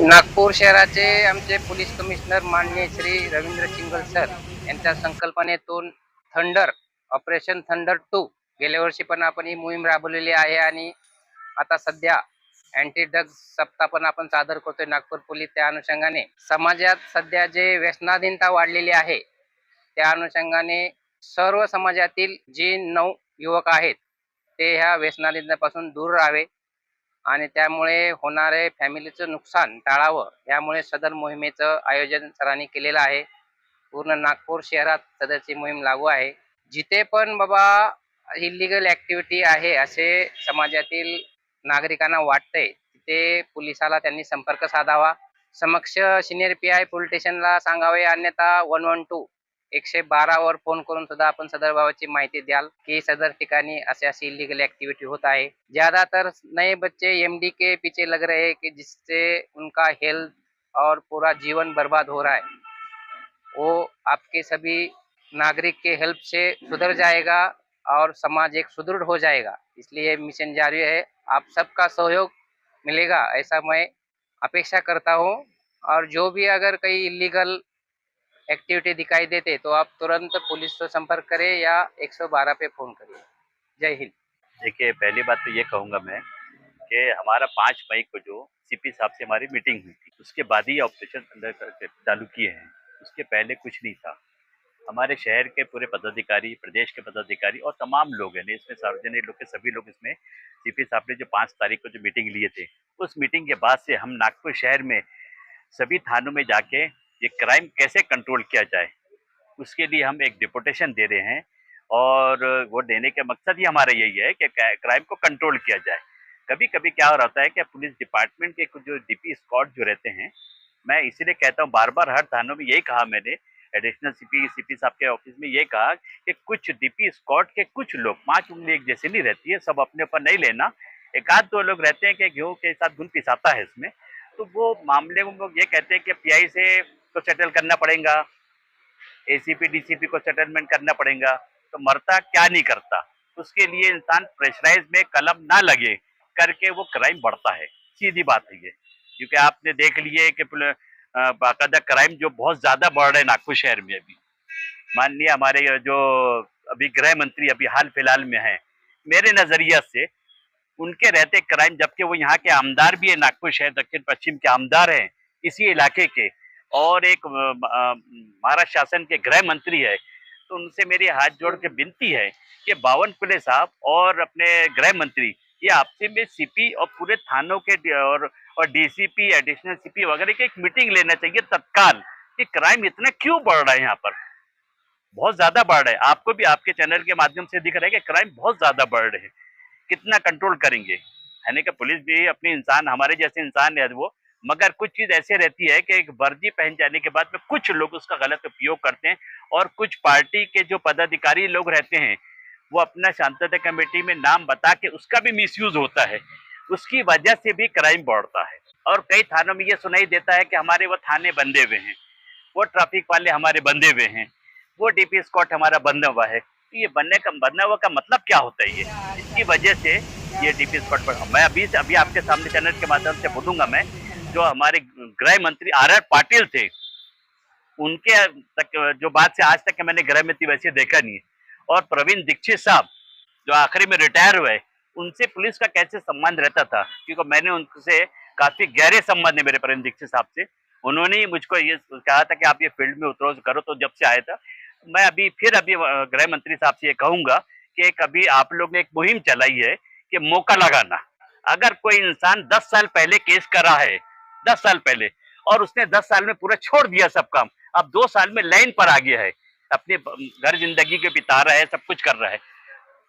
नागपूर शहराचे आमचे police commissioner माननीय श्री रवींद्र चिंगल सर यांच्या संकल्पनेतून थंडर ऑपरेशन थंडर 2 गेल्या वर्षी पण आपण ही मोहीम राबवलेली आहे आणि आता सध्या अँटी ड्रग्ज सप्ताह पण आपण सादर करतोय नागपूर पोलीस. त्या अनुषंगाने समाजात सध्या जे व्यसनाधीनता वाढलेली आहे त्या अनुषंगाने सर्व समाजातील जे 9 युवक आहेत ते ह्या व्यसनाधीनतेपासून दूर राहावे आणि त्यामुळे होणारे फॅमिलीचं नुकसान टाळावं यामुळे सदर मोहिमेचं आयोजन सरांनी केलेलं आहे. पूर्ण नागपूर शहरात सदरची मोहीम लागू आहे. जिथे पण बाबा इलिगल ऍक्टिव्हिटी आहे असे समाजातील नागरिकांना वाटतंय तिथे पोलिसाला त्यांनी संपर्क साधावा. समक्ष सिनियर पी.आय. पोलीस स्टेशनला सांगावे, अन्यथा 112 112 वर फोन करून सुद्धा आपण सदर बाबतची माहिती द्याल की सदर ठिकाणी असे अशी इलीगल एक्टिविटी होत आहे. ज्यादातर नए बच्चे एमडी के पीछे लग रहे हैं कि जिससे उनका हेल्थ और पूरा जीवन बर्बाद हो रहा है. वो आपके सभी नागरिक के हेल्प से सुधर जाएगा और समाज एक सुदृढ़ हो जाएगा. इसलिए मिशन जारी है. आप सबका सहयोग मिलेगा ऐसा मैं अपेक्षा करता हूँ. और जो भी अगर कहीं इलीगल एक्टिविटी दिखाई देते तो आप तुरंत पुलिस से संपर्क करें या 112 पे फोन करिए. जय हिंद. देखिए, पहली बात तो ये कहूँगा मैं कि हमारा 5 मई को जो सीपी साहब से हमारी मीटिंग हुई थी, उसके बाद ही ऑपरेशन अंदर चालू किए हैं। उसके पहले कुछ नहीं था। हमारे शहर के पूरे पदाधिकारी, प्रदेश के पदाधिकारी और तमाम लोग हैं, इसमें सार्वजनिक लोग के सभी लोग इसमें सीपी साहब ने जो 5 तारीख को जो मीटिंग लिए थे, उस मीटिंग के बाद से हम नागपुर शहर में सभी थानों में जाके ये क्राइम कैसे कंट्रोल किया जाए, उसके लिए हम एक डिपुटेशन दे रहे हैं। और वो देने का मकसद ही हमारा यही है कि क्राइम को कंट्रोल किया जाए। कभी कभी क्या हो रहता है कि पुलिस डिपार्टमेंट के कुछ जो डीपी स्क्वाड जो रहते हैं, मैं इसीलिए कहता हूँ बार बार हर थानों में यही कहा मैंने, एडिशनल सीपी साहब के ऑफिस में ये कहा कि कुछ डीपी स्क्वाड के कुछ लोग 5 उंगली एक जैसे नहीं रहती है, सब अपने ऊपर नहीं लेना। एक आध 2 लोग रहते हैं कि गेहूं के साथ घुन पिसाता है इसमें, तो वो मामले में लोग ये कहते हैं कि पीआई से तो सेटल करना पड़ेगा, एसीपी डीसीपी को सेटलमेंट करना पड़ेगा, तो मरता क्या नहीं करता। उसके लिए इंसान प्रेशराइज में कलम ना लगे करके वो क्राइम बढ़ता है, सीधी बात है ये। क्योंकि आपने देख लिए कि बाकायदा क्राइम जो बहुत ज्यादा बढ़ रहे हैं नागपुर शहर में अभी। माननीय हमारे जो अभी गृह मंत्री अभी हाल फिलहाल में है, मेरे नजरिया से उनके रहते क्राइम, जबकि वो यहाँ के आमदार भी है, नागपुर शहर दक्षिण पश्चिम के आमदार हैं इसी इलाके के, और एक महाराष्ट्र शासन के गृह मंत्री है, तो उनसे मेरी हाथ जोड़ के विनती है कि बावनकुले साहब और अपने गृह मंत्री ये आपसे में सीपी और पूरे थानों के और डीसीपी एडिशनल सीपी वगैरह की एक मीटिंग लेना चाहिए तत्काल कि क्राइम इतना क्यों बढ़ रहा है, यहाँ पर बहुत ज्यादा बढ़ रहा है। आपको भी आपके चैनल के माध्यम से दिख रहा है कि क्राइम बहुत ज्यादा बढ़ रहे हैं, कितना कंट्रोल करेंगे। यानी कि पुलिस भी अपने इंसान, हमारे जैसे इंसान है वो, मगर कुछ चीज ऐसे रहती है कि एक वर्दी पहन जाने के बाद में कुछ लोग उसका गलत उपयोग करते हैं, और कुछ पार्टी के जो पदाधिकारी लोग रहते हैं वो अपना शांतता कमेटी में नाम बता के उसका भी मिसयूज होता है, उसकी वजह से भी क्राइम बढ़ता है। और कई थानों में ये सुनाई देता है कि हमारे वो थाने बंधे हुए हैं, वो ट्रैफिक वाले हमारे बंधे हुए हैं, वो डीपी स्क्वाड हमारा बंधा हुआ है। तो ये बनने हुआ का मतलब क्या होता है? ये इसकी वजह से ये डीपी स्क्वाड पर मैं अभी आपके सामने चैनल के माध्यम से बोलूंगा मैं, जो हमारे गृह मंत्री आर पाटिल थे, उनके तक जो बात से आज तक के मैंने गृह मंत्री वैसे देखा नहीं है। और प्रवीण दीक्षित साहब जो आखिरी में रिटायर हुए, उनसे पुलिस का कैसे संबंध रहता था, क्योंकि मैंने उनसे काफी गहरे संबंध है मेरे प्रवीण दीक्षित साहब से। उन्होंने ही मुझको ये कहा था कि आप ये फील्ड में उतरो करो, तो जब से आया था मैं अभी गृह मंत्री साहब से ये कहूंगा कि कभी आप लोग ने एक मुहिम चलाई है कि मौका लगाना। अगर कोई इंसान 10 साल पहले केस करा है, 10 साल पहले, और उसने 10 साल में पूरा छोड़ दिया सब काम, अब 2 साल में लाइन पर आ गया है, अपने घर जिंदगी के बिता रहा है, सब कुछ कर रहा है,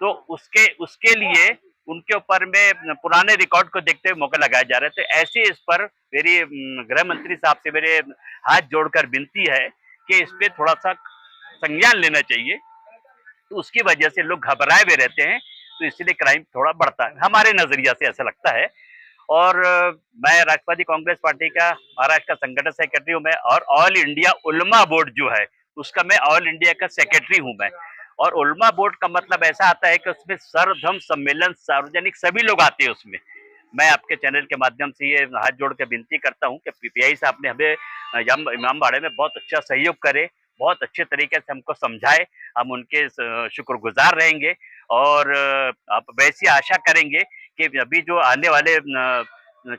तो उसके उसके लिए उनके ऊपर में पुराने रिकॉर्ड को देखते हुए मौका लगाया जा रहा है। तो ऐसे इस पर मेरी गृह मंत्री साहब से मेरे हाथ जोड़कर विनती है कि इस पे थोड़ा सा संज्ञान लेना चाहिए। तो उसकी वजह से लोग घबराए हुए रहते हैं, तो इसलिए क्राइम थोड़ा बढ़ता है, हमारे नजरिया से ऐसा लगता है। और मैं राष्ट्रवादी कांग्रेस पार्टी का महाराष्ट्र का संगठन सेक्रेटरी हूँ मैं, और ऑल इंडिया उलमा बोर्ड जो है उसका मैं ऑल इंडिया का सेक्रेटरी हूँ मैं। और उलमा बोर्ड का मतलब ऐसा आता है कि उसमें सर्वधर्म सम्मेलन, सार्वजनिक सभी लोग आते हैं उसमें, मैं आपके चैनल के माध्यम से ये हाथ जोड़ के विनती करता हूँ कि पीपीआई साहब ने हमें इमामबाड़े में बहुत अच्छा सहयोग करे, बहुत अच्छे तरीके से हमको समझाए। हम उनके शुक्रगुजार रहेंगे और आप वैसी आशा करेंगे कि अभी जो आने वाले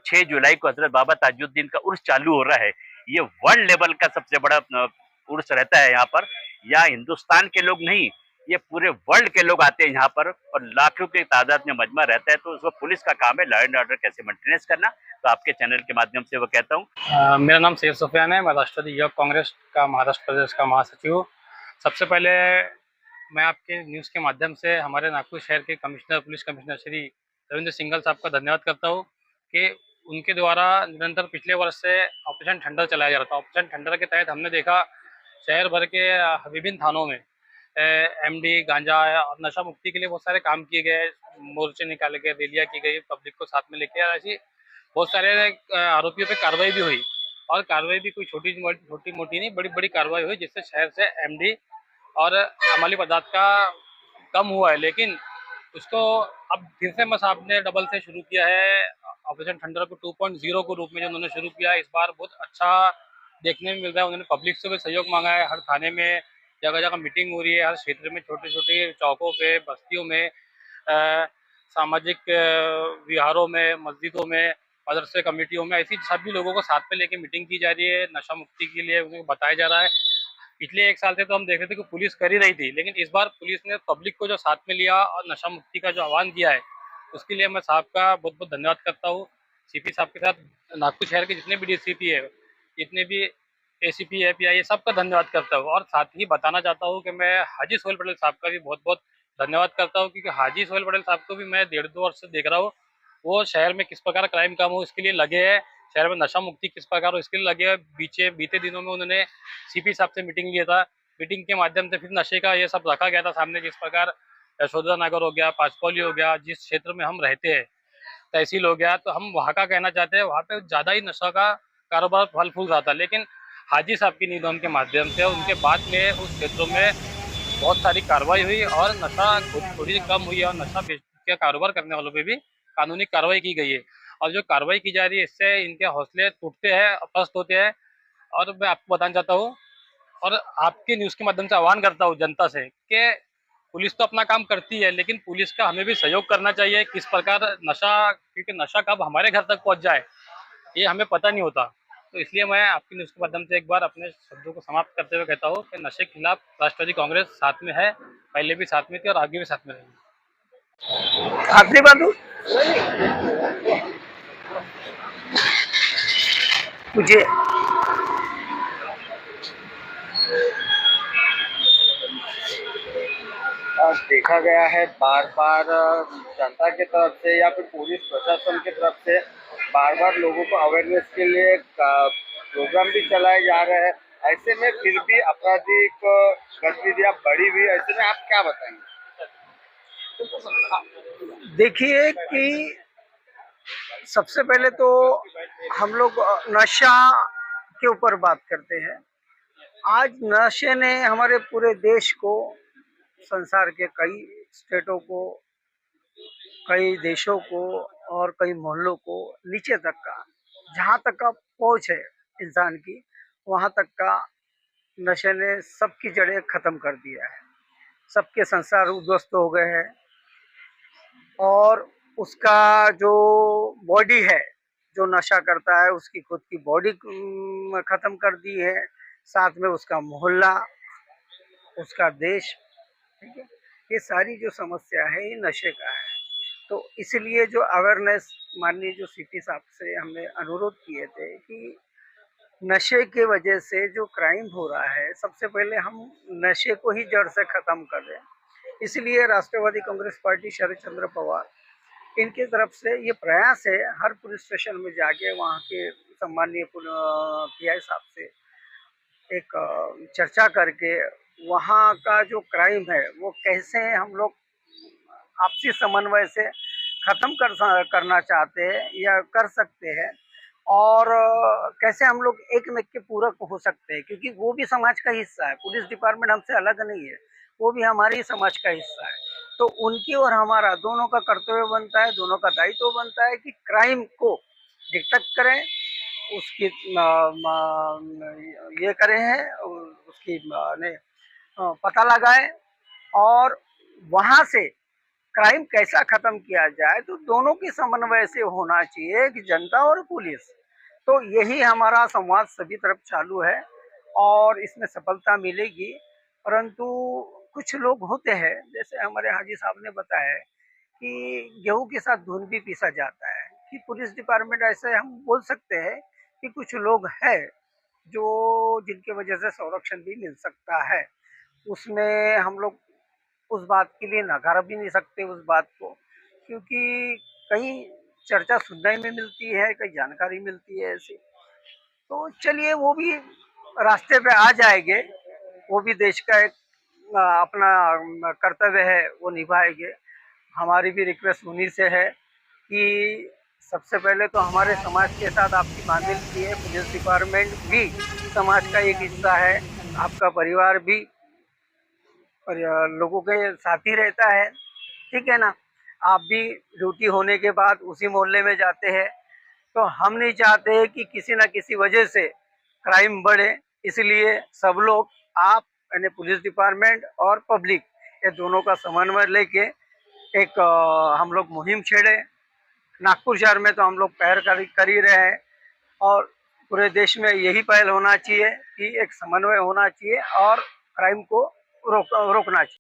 6 जुलाई को हजरत बाबा ताजुद्दीन का उर्स चालू हो रहा है, ये वर्ल्ड लेवल का सबसे बड़ा उर्स रहता है यहाँ पर। यहाँ हिंदुस्तान के लोग नहीं, ये पूरे वर्ल्ड के लोग आते हैं यहाँ पर और लाखों की तादाद में मजमा रहता है। तो उसको पुलिस का काम है लॉ एंड ऑर्डर कैसे मेंटेनेंस करना। तो आपके चैनल के माध्यम से वो कहता हूँ। मेरा नाम सैयद सुफियान है। मैं राष्ट्रवादी युवक कांग्रेस का महाराष्ट्र प्रदेश का महासचिव हूँ। सबसे पहले मैं आपके न्यूज़ के माध्यम से हमारे नागपुर शहर के पुलिस कमिश्नर श्री रविंद्र सिंघल साहब का धन्यवाद करता हूँ कि उनके द्वारा निरंतर पिछले वर्ष से ऑपरेशन ठंडर चलाया जा रहा था। ऑपरेशन ठंडर के तहत हमने देखा शहर भर के विभिन्न थानों में एमडी, गांजा और नशा मुक्ति के लिए बहुत सारे काम किए गए, मोर्चे निकाले गए, रैलियाँ की गई, पब्लिक को साथ में लेके ऐसी बहुत सारे आरोपियों पे कार्रवाई भी हुई। और कार्रवाई भी कोई छोटी मोटी नहीं, बड़ी बड़ी कार्रवाई हुई, जिससे शहर से एमडी और अमली पदार्थ का कम हुआ है। लेकिन उसको अब फिर से मैं साहब ने डबल से शुरू किया है ऑपरेशन ठंडर को 2.0 के रूप में जो उन्होंने शुरू किया है। इस बार बहुत अच्छा देखने में मिल रहा है। उन्होंने पब्लिक से भी सहयोग मांगा है। हर थाने में जगह जगह मीटिंग हो रही है, हर क्षेत्र में छोटे छोटे चौकों पे, बस्तियों में, सामाजिक विहारों में, मस्जिदों में, मदरसे कमेटियों में, ऐसी सभी लोगों को साथ में लेके मीटिंग की जा रही है। नशा मुक्ति के लिए उनको बताया जा रहा है। पिछले 1 साल से तो हम देख रहे थे कि पुलिस कर ही रही थी, लेकिन इस बार पुलिस ने पब्लिक को जो साथ में लिया और नशा मुक्ति का जो आह्वान किया है, उसके लिए मैं साहब का बहुत बहुत धन्यवाद करता हूँ। सीपी साहब के साथ नागपुर शहर के जितने भी डीसीपी है, जितने भी एसीपी है, पीआई, सबका धन्यवाद करता हूँ। और साथ ही बताना चाहता हूँ कि मैं हाजी सोहेल पटेल साहब का भी बहुत बहुत धन्यवाद करता हूँ, क्योंकि हाजी सोहेल पटेल साहब को भी मैं 1.5-2 वर्ष से देख रहा हूँ। वो शहर में किस प्रकार क्राइम कम हो इसके लिए लगे हैं, शहर में नशा मुक्ति किस प्रकार हो इसके लिए लगे हैं। बीते दिनों में उन्होंने सीपी साहब से मीटिंग लिया था। मीटिंग के माध्यम से फिर नशे का ये सब रखा गया था सामने। जिस प्रकार यशोदा नगर हो गया, पाचपौली हो गया, जिस क्षेत्र में हम रहते हैं, तहसील हो गया, तो हम वहाँ का कहना चाहते हैं, वहाँ पे ज़्यादा ही नशा का कारोबार फल फूल रहा था। लेकिन हाजी साहब की निधन के माध्यम से उनके बाद में उस क्षेत्रों में बहुत सारी कार्रवाई हुई और नशा थोड़ी कम हुई और नशा के कारोबार करने वालों पे भी कानूनी कार्रवाई की गई है। और जो कार्रवाई की जा रही है, इससे इनके हौसले टूटते हैं, पस्त होते हैं। और मैं आपको बताना चाहता हूँ और आपके न्यूज़ के माध्यम से आह्वान करता हूँ जनता से कि पुलिस तो अपना काम करती है, लेकिन पुलिस का हमें भी सहयोग करना चाहिए। किस प्रकार नशा, क्योंकि नशा कब हमारे घर तक पहुँच जाए ये हमें पता नहीं होता। तो इसलिए मैं आपकी न्यूज़ के माध्यम से एक बार अपने शब्दों को समाप्त करते हुए कहता हूँ कि नशे के खिलाफ राष्ट्रवादी कांग्रेस साथ में है, पहले भी साथ में थी और आगे भी साथ में रहेगी। आखिरी बात हो मुझे देखा गया है बार बार जनता की तरफ से या फिर पुलिस प्रशासन की तरफ से बार बार लोगों को अवेयरनेस के लिए प्रोग्राम भी चलाए जा रहे हैं। ऐसे में फिर भी आपराधिक गतिविधियां बढ़ी हुई, ऐसे में आप क्या बताएंगे? देखिए कि सबसे पहले तो हम लोग नशा के ऊपर बात करते हैं। आज नशे ने हमारे पूरे देश को, संसार के कई स्टेटों को, कई देशों को और कई मोहल्लों को, नीचे तक का, जहाँ तक का पहुँच है इंसान की, वहाँ तक का नशे ने सबकी जड़ें खत्म कर दिया है। सबके संसार उद्ध्वस्त हो गए हैं और उसका जो बॉडी है, जो नशा करता है, उसकी खुद की बॉडी खत्म कर दी है, साथ में उसका मोहल्ला, उसका देश। ठीक है, ये सारी जो समस्या है ये नशे का है। तो इसलिए जो अवेयरनेस माननीय जो सीपी साहब से हमने अनुरोध किए थे कि नशे के वजह से जो क्राइम हो रहा है, सबसे पहले हम नशे को ही जड़ से खत्म कर दें। इसलिए राष्ट्रवादी कांग्रेस पार्टी शरद चंद्र पवार, इनकी तरफ से ये प्रयास है हर पुलिस स्टेशन में जाके वहाँ के सम्माननीय पीआई साहब से एक चर्चा करके वहाँ का जो क्राइम है वो कैसे हम लोग आपसी समन्वय से खत्म करना चाहते हैं या कर सकते हैं, और कैसे हम लोग एक में के पूरक हो सकते हैं, क्योंकि वो भी समाज का हिस्सा है। पुलिस डिपार्टमेंट हमसे अलग नहीं है, वो भी हमारे ही समाज का हिस्सा है। तो उनकी और हमारा दोनों का कर्तव्य बनता है, दोनों का दायित्व बनता है कि क्राइम को डिटेक्ट करें, उसकी ये करें हैं, उसकी पता लगाएं और वहाँ से क्राइम कैसा खत्म किया जाए। तो दोनों की समन्वय से होना चाहिए कि जनता और पुलिस। तो यही हमारा संवाद सभी तरफ चालू है और इसमें सफलता मिलेगी। परंतु कुछ लोग होते हैं, जैसे हमारे हाजी साहब ने बताया है कि गेहूं के साथ धुन भी पीसा जाता है, कि पुलिस डिपार्टमेंट ऐसे हम बोल सकते हैं कि कुछ लोग हैं जो जिनकी वजह से संरक्षण भी मिल सकता है। उसमें हम लोग उस बात के लिए नकार भी नहीं सकते उस बात को, क्योंकि कहीं चर्चा सुनने में मिलती है, कहीं जानकारी मिलती है ऐसी। तो चलिए वो भी रास्ते पे आ जाएंगे, वो भी देश का एक अपना कर्तव्य है, वो निभाएंगे। हमारी भी रिक्वेस्ट उन्हीं से है कि सबसे पहले तो हमारे समाज के साथ आपकी मिलती है, पुलिस डिपार्टमेंट भी समाज का एक हिस्सा है, आपका परिवार भी और लोगों के साथ ही रहता है, ठीक है ना। आप भी ड्यूटी होने के बाद उसी मोहल्ले में जाते हैं, तो हम नहीं चाहते कि किसी न किसी वजह से क्राइम बढ़े। इसलिए सब लोग, आप यानी पुलिस डिपार्टमेंट और पब्लिक, ये दोनों का समन्वय लेके एक हम लोग मुहिम छेड़े। नागपुर शहर में तो हम लोग पहल कर ही रहे हैं और पूरे देश में यही पहल होना चाहिए कि एक समन्वय होना चाहिए और क्राइम को रोकना चाहिए।